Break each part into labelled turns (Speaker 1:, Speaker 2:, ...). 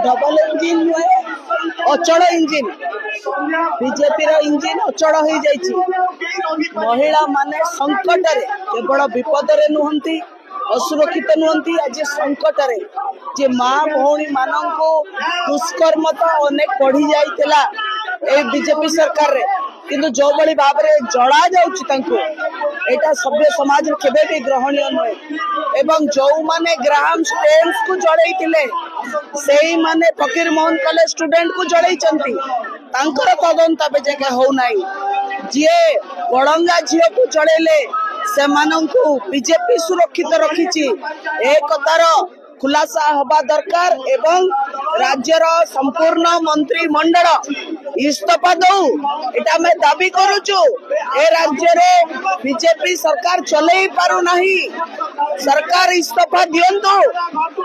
Speaker 1: Double engine नुहे अचल engine BJP engine अचल हो जाइए। महिला माने संकट रे केवल विपद रे नुहंती असुरक्षित नुहंती आज संकट रे जे माँ भौणी मानन को दुष्कर्म तो अनेक बढ़ी जाइतिला ए बीजेपी सरकार रे किंतु जो बड़ी भाव रे जड़ा जाउची तांको एटा सभ्य समाज रे केबे भी ग्रहणीय नय एवं जो माने ग्राहम स्टेन्स को जड़ैतिले सेही माने फकीर मोहन कॉलेज स्टूडेंट को जड़ैचंती तांकर तदंत बे जगह हो नाही जे बड़ंगा झियो को जड़ेले से मानंकु बीजेपी सुरक्षित रखिची एक तार खुलासा हवा दरकार एवं राज्यर संपूर्ण मंत्री मंडल इस्तीफा दऊ एटा मैं दाबी करूचु। ए राज्य रे बीजेपी सरकार चलई पारु नहीं सरकार इस्तीफा दियंतु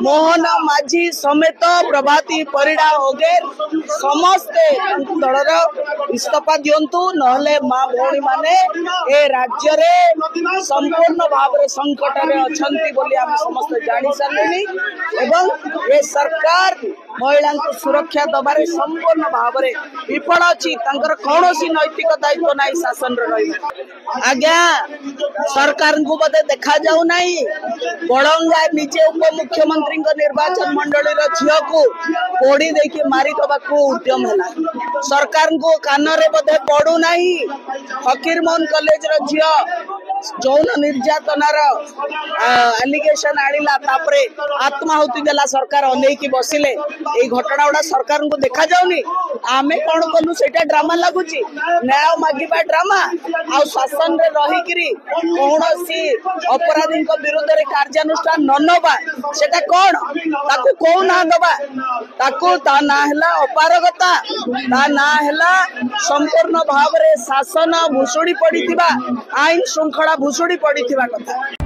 Speaker 1: मोहन माझी समेत प्रभाती परिडा वगैरह समस्ते दलर इस्तीफा दियंतु नहले माँ भौणी माने ए राज्य रे संपूर्ण भाव रे संकट रे अछंती बोली हम समस्त जानि सारलेनी एवं ये सरकार महिला को सुरक्षा दबारे संपूर्ण भाव रे विफल अछि तांकर कोनोसी नैतिक दायित्व नाही शासन रे रही आज्ञा सरकार को बदे देखा जाऊ नाही बड़ंगा निजे उप मुख्यमंत्री को निर्वाचन मंडली रो झियो को कोड़ी देके मारी दबा को उद्यम हैला सरकार को कान रे बदे पड़ू नाही फकीर मोहन कॉलेज रो झियो जौन निर्यातनार एलिगेशन आनिला तापरे आत्माहुति देला सरकार अनेकी बसिले ए घटना गुड़ा सरकार को देखा जाउनी आमे कोन कलु सेटा ड्रामा लागुची न्याय मागिबा ड्रामा आ शासन रे रही किरी कोनोसी अपराधी को विरुद्ध रे कार्यानुष्ठान न नबा सेटा कोन ताकू को ना दबा ताकू ता ना हला अपारगता ता ना हला संपूर्ण भाव रे शासन भुसुड़ी पड़ीथिबा आईन श्रृंखला भुसुड़ी पड़ीथिबा कथा।